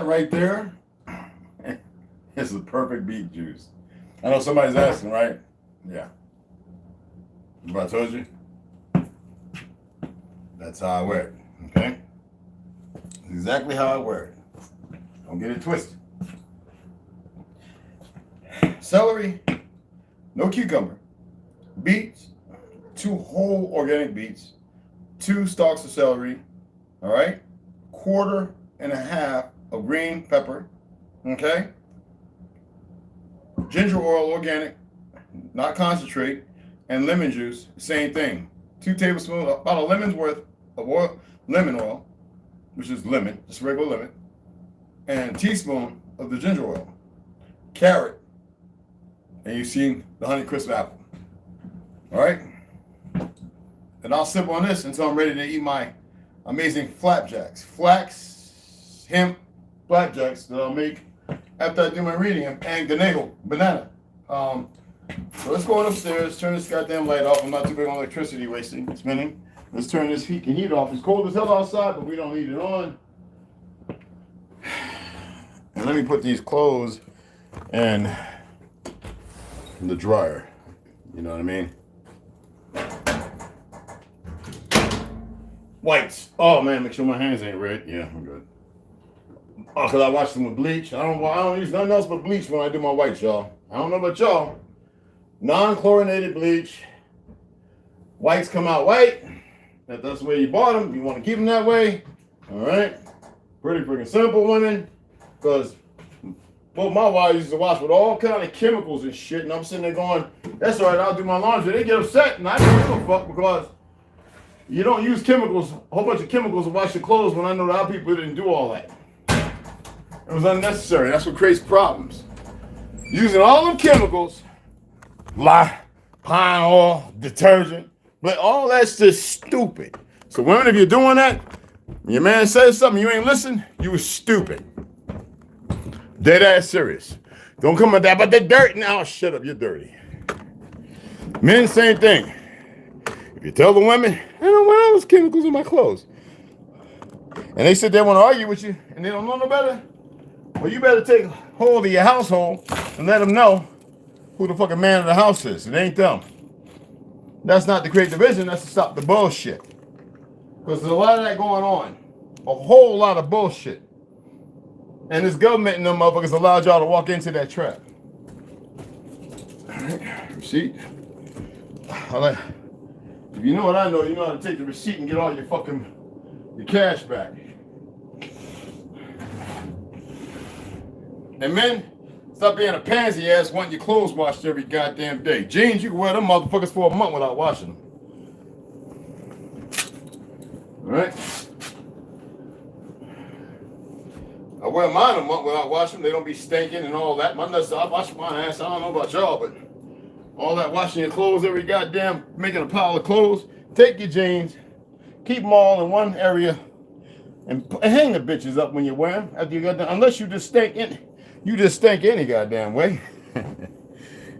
right there is the perfect beet juice. I know somebody's asking, right? Yeah. But I told you, that's how I wear it. Okay? Exactly how I wear it. Don't get it twisted. Celery, no cucumber. Beets, 2 whole organic beets, 2 stalks of celery, all right? 1.25 of green pepper, okay? Ginger oil, organic, not concentrate, and lemon juice, same thing. 2 tablespoons, about a lemon's worth of oil, lemon oil, which is lemon, just regular lemon, and a teaspoon of the ginger oil. Carrot, and you see the Honeycrisp apple. All right? And I'll sip on this until I'm ready to eat my amazing flapjacks. Flax, hemp, flapjacks that I'll make after I do my reading, and Ganego, banana. So let's go on upstairs, turn this goddamn light off. I'm not too big on electricity wasting, spinning. Let's turn this heat off. It's cold as hell outside, but we don't need it on. And let me put these clothes in the dryer. You know what I mean? Whites. Oh man, make sure my hands ain't red. Yeah, I'm good. Oh, because I wash them with bleach. I don't use nothing else but bleach when I do my whites, y'all. I don't know about y'all. Non-chlorinated bleach. Whites come out white. If that's the way you bought them, you want to keep them that way. All right. Pretty freaking simple, women. Because both my wives used to wash with all kind of chemicals and shit. And I'm sitting there going, that's all right, I'll do my laundry. They get upset, and I don't give a fuck because you don't use chemicals, a whole bunch of chemicals to wash your clothes when I know that our people didn't do all that. It was unnecessary. That's what creates problems. Using all them chemicals, pine oil, detergent, but all that's just stupid. So women, if you're doing that, your man says something, you ain't listen, you was stupid. Dead ass serious. Don't come with that, but the dirt now. Shut up, you're dirty. Men, same thing. If you tell the women, I don't want all those chemicals in my clothes, and they sit there and want to argue with you, and they don't know no better, well, you better take hold of your household and let them know who the fucking man of the house is. It ain't them. That's not to create division, that's to stop the bullshit. Because there's a lot of that going on. A whole lot of bullshit. And this government and them motherfuckers allowed y'all to walk into that trap. Alright, receipt. If you know what I know, you know how to take the receipt and get all your cash back. And men, stop being a pansy ass wanting your clothes washed every goddamn day. Jeans, you can wear them motherfuckers for a month without washing them. Alright? I wear mine a month without washing them. They don't be stinking and all that. My nuts, I wash my ass. I don't know about y'all, but all that washing your clothes every goddamn, making a pile of clothes. Take your jeans, keep them all in one area, and hang the bitches up when you wear them. After you got done, unless you just stink any goddamn way.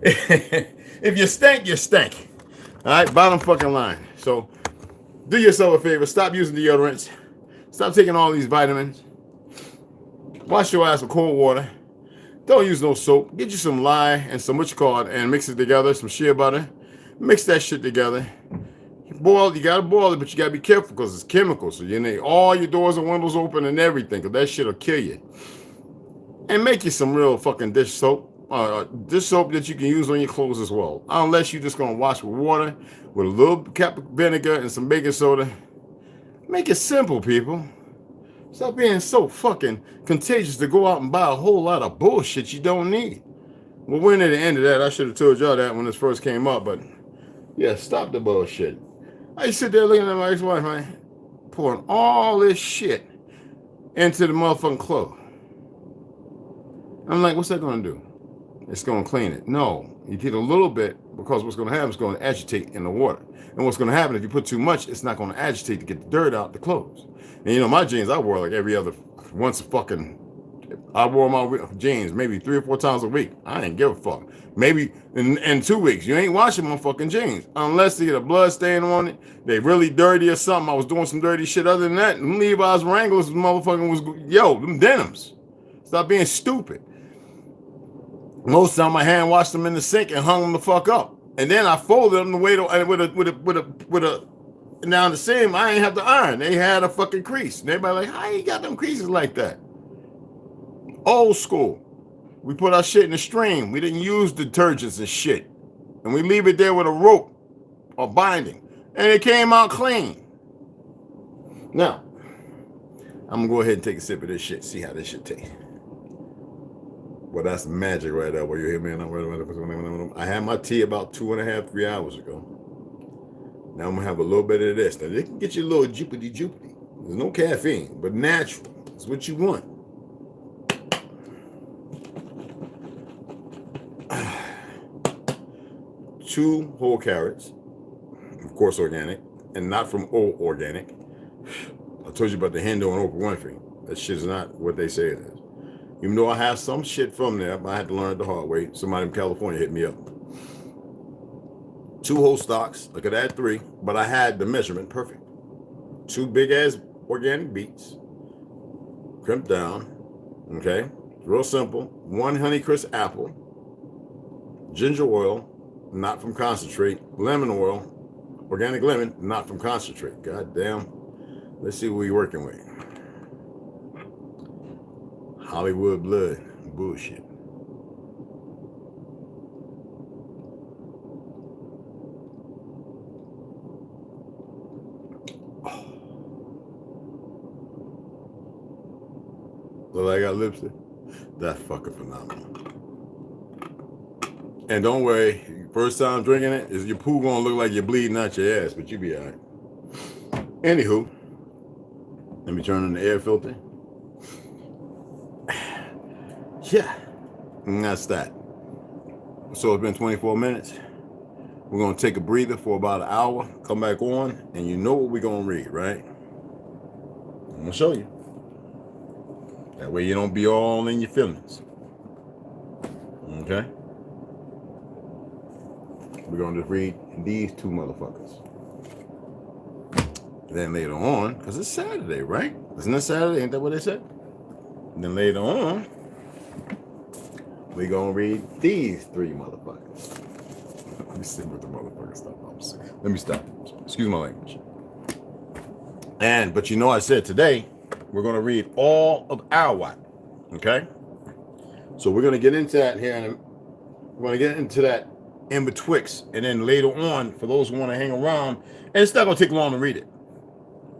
If you stink, you stink. All right, bottom fucking line. So do yourself a favor. Stop using deodorants. Stop taking all these vitamins. Wash your ass with cold water. Don't use no soap. Get you some lye and some and mix it together. Some shea butter. Mix that shit together. You gotta boil it, but you gotta be careful because it's chemicals. So you need all your doors and windows open and everything, because that shit'll kill you. And make you some real fucking dish soap. Dish soap that you can use on your clothes as well. Unless you're just gonna wash with water, with a little cap of vinegar and some baking soda. Make it simple, people. Stop being so fucking contagious to go out and buy a whole lot of bullshit you don't need. Well, we're near the end of that. I should have told y'all that when this first came up, but yeah, stop the bullshit. I sit there looking at my ex-wife, man, pouring all this shit into the motherfucking clothes. I'm like, what's that going to do? It's going to clean it. No, you get a little bit, because what's going to happen is going to agitate in the water. And what's going to happen if you put too much, it's not going to agitate to get the dirt out the clothes. And you know, my jeans, I wore like I wore my jeans maybe 3 or 4 times a week. I didn't give a fuck. Maybe in 2 weeks, you ain't washing my fucking jeans. Unless they get a blood stain on it, they really dirty or something. I was doing some dirty shit. Other than that, them Levi's Wranglers motherfucking was, them denims. Stop being stupid. Most of the time I hand washed them in the sink and hung them the fuck up. And then I folded them the way with a now the same, I ain't have to iron. They had a fucking crease. And everybody like, how you got them creases like that? Old school. We put our shit in the stream. We didn't use detergents and shit. And we leave it there with a rope or binding. And it came out clean. Now, I'm gonna go ahead and take a sip of this shit, see how this shit tastes. Well, that's magic right there. Where you hear me? I had my tea about 2.5, 3 hours ago. Now I'm gonna have a little bit of this. Now they can get you a little jupity. There's no caffeine, but natural. It's what you want. Two whole carrots, of course organic, and not from old organic. I told you about the Hendo and Oprah Winfrey. That shit is not what they say it is. Even though I have some shit from there, but I had to learn it the hard way. Somebody in California hit me up. 2 whole stocks. I could add 3, but I had the measurement perfect. 2 big ass organic beets, crimped down. Okay, real simple. 1 Honeycrisp apple, ginger oil, not from concentrate, lemon oil, organic lemon, not from concentrate. God damn. Let's see what we're working with. Hollywood blood. Bullshit. Look like I got lipstick. That's fucking phenomenal. And don't worry, first time drinking it, is your poo gonna look like you're bleeding out your ass, but you be alright. Anywho, let me turn on the air filter. Yeah, and that's that. So it's been 24 minutes. We're gonna take a breather for about an hour, come back on, and you know what we're gonna read, right? I'm gonna show you. That way you don't be all in your feelings. Okay? We're gonna just read these 2 motherfuckers. Then later on, because it's Saturday, right? Isn't it Saturday? Ain't that what they said? And then later on, we're gonna read these 3 motherfuckers. Let me see what the motherfuckers stop. Let me stop. Excuse my language. But you know I said today, we're gonna read all of our what, okay? So we're gonna get into that here, and we're gonna get into that in betwixt, and then later on, for those who want to hang around, and it's not gonna take long to read it.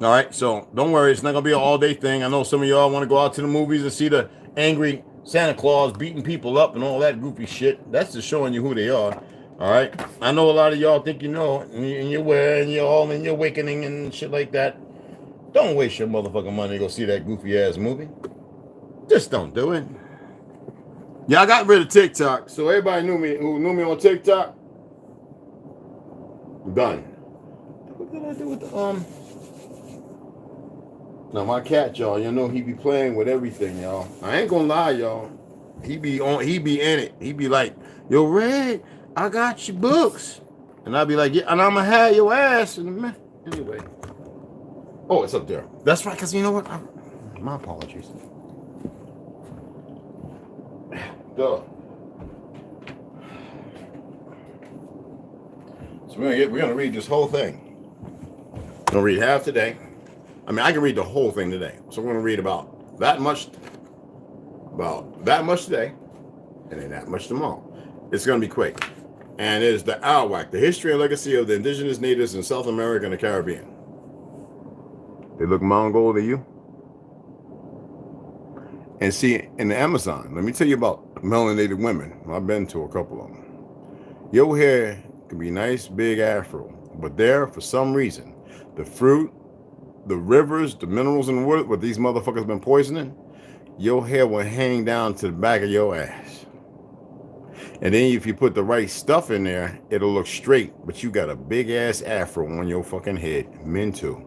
All right, so don't worry, it's not gonna be an all-day thing. I know some of y'all want to go out to the movies and see the angry Santa Claus beating people up and all that goofy shit. That's just showing you who they are. All right, I know a lot of y'all think you know, and you're wearing, you're all in your awakening and shit like that. Don't waste your motherfucking money to go see that goofy ass movie. Just don't do it. Yeah, I got rid of TikTok, so everybody who knew me on TikTok, done. What did I do with the Now my cat, y'all, you know he be playing with everything, y'all. I ain't gonna lie, y'all. He be in it. He be like, yo, Red, I got your books. And I be like, yeah, and I'ma have your ass in a minute. Anyway. Oh, it's up there. That's right, because you know what? My apologies. Duh. So we're gonna read this whole thing. I'm gonna read half today. I mean, I can read the whole thing today. So we're gonna read about that much today, and then that much tomorrow. It's gonna be quick. And it is the Arawak, the history and legacy of the indigenous natives in South America and the Caribbean. They look Mongol to you. And see, in the Amazon, let me tell you about melanated women. I've been to a couple of them. Your hair can be nice, big afro, but there, for some reason, the fruit, the rivers, the minerals in the wood, what these motherfuckers been poisoning, your hair will hang down to the back of your ass. And then if you put the right stuff in there, it'll look straight, but you got a big ass afro on your fucking head. Men too.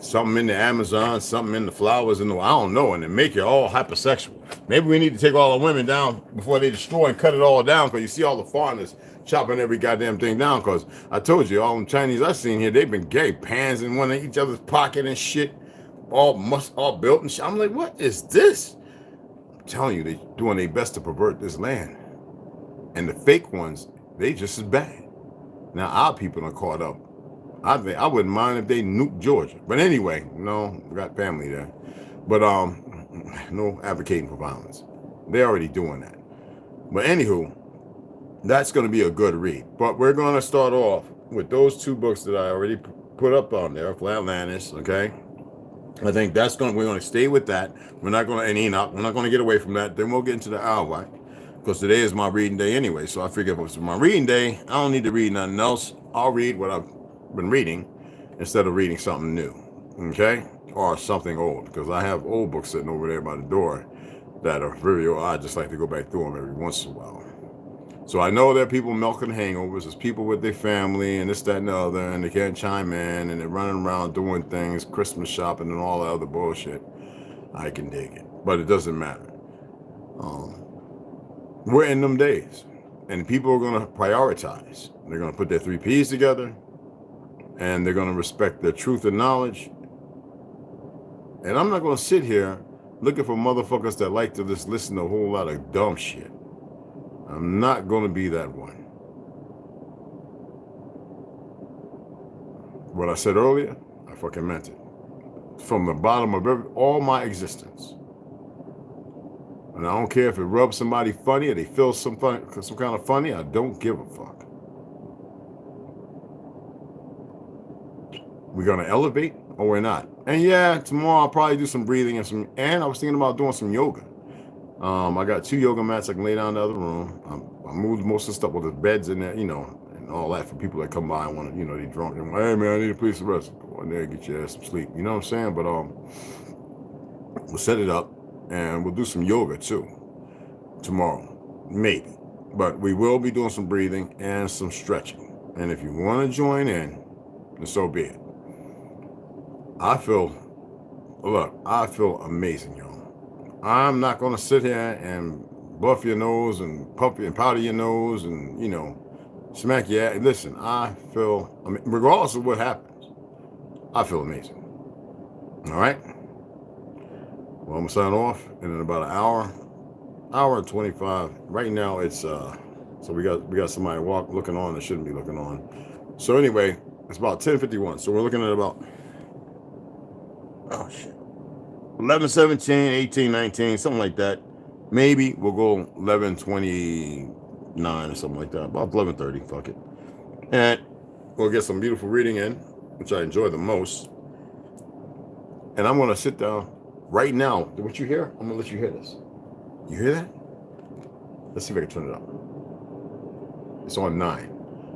Something in the Amazon, something in the flowers, in the, I don't know, and they make you all hypersexual. Maybe we need to take all the women down before they destroy and cut it all down, because you see all the foreigners chopping every goddamn thing down, because I told you, all them Chinese I've seen here, they've been gay, pans in one of each other's pocket and shit, all built and shit. I'm like, what is this? telling you, they're doing their best to pervert this land. And the fake ones, they just as bad. Now our people are caught up. I wouldn't mind if they nuked Georgia. But anyway, no, we got family there. But no advocating for violence. They're already doing that. But anywho, that's going to be a good read. But we're going to start off with those two books that I already put up on there, Flatlanders, okay? I think we're going to stay with that. We're not going to, and Enoch, we're not going to get away from that. Then we'll get into the hour, because today is my reading day anyway. So I figure if it's my reading day, I don't need to read nothing else. I'll read what I've been reading instead of reading something new, okay? Or something old, because I have old books sitting over there by the door that are very old. I just like to go back through them every once in a while. So I know there are people milking hangovers. There's people with their family and this, that, and the other, and they can't chime in, and they're running around doing things, Christmas shopping and all that other bullshit. I can dig it, but it doesn't matter. We're in them days, and people are going to prioritize. They're going to put their 3 Ps together, and they're going to respect their truth and knowledge. And I'm not going to sit here looking for motherfuckers that like to just listen to a whole lot of dumb shit. I'm not going to be that one. What I said earlier, I fucking meant it. From the bottom of all my existence. And I don't care if it rubs somebody funny or they feel some kind of funny. I don't give a fuck. We're going to elevate or we're not. And yeah, tomorrow I'll probably do some breathing and I was thinking about doing some yoga. I got 2 yoga mats I can lay down in the other room. I moved most of the stuff with the beds in there, and all that for people that come by and want to, they drunk and hey man, I need a place to rest. Go in there, get your ass some sleep. You know what I'm saying? But we'll set it up and we'll do some yoga too tomorrow, maybe. But we will be doing some breathing and some stretching. And if you want to join in, then so be it. I feel amazing, y'all. I'm not going to sit here and buff your nose and puff and powder your nose and, smack your ass. Listen, regardless of what happens, I feel amazing. All right? Well, I'm going to sign off in about an hour and 25. Right now, it's, so we got somebody looking on that shouldn't be looking on. So anyway, it's about 10:51. So we're looking at about, 11, 17, 18, 19, something like that. Maybe we'll go 11, 29 or something like that. About 11:30, fuck it. And we'll get some beautiful reading in, which I enjoy the most. And I'm going to sit down right now. What you hear? I'm going to let you hear this. You hear that? Let's see if I can turn it up. It's on 9.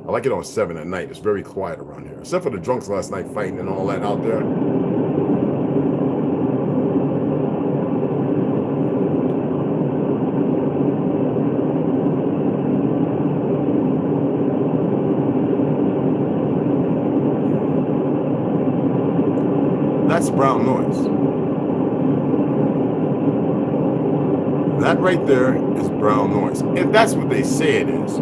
I like it on 7 at night. It's very quiet around here. Except for the drunks last night fighting and all that out there. That's brown noise. That right there is brown noise. If that's what they say it is,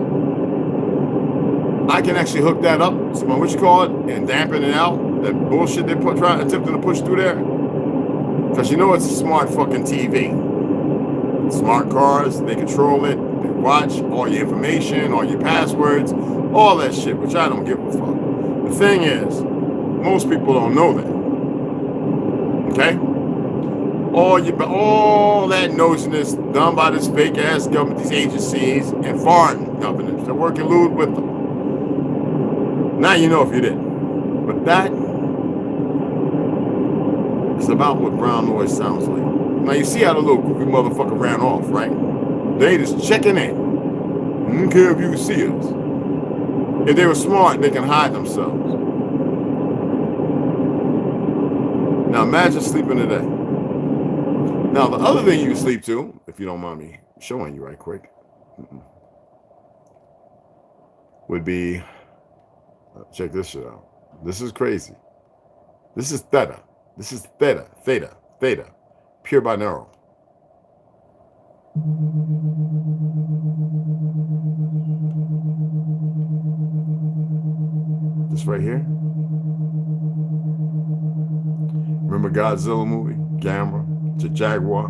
I can actually hook that up to my and dampen it out. That bullshit they attempting to push through there. Because it's a smart fucking TV. Smart cars, they control it, they watch all your information, all your passwords, all that shit, which I don't give a fuck. The thing is, most people don't know that. Okay? All that nosiness done by this fake ass government, these agencies, and foreign governments. They're working lewd with them. Now you know if you didn't. But that is about what brown noise sounds like. Now you see how the little goofy motherfucker ran off, right? They just checking in. I don't care if you can see us. If they were smart, they can hide themselves. Now imagine sleeping today. Now the other thing you can sleep to, if you don't mind me showing you right quick, would be, check this shit out. This is crazy. This is theta. This is theta, pure binaural. This right here. Remember Godzilla movie? Gamera, the Jaguar.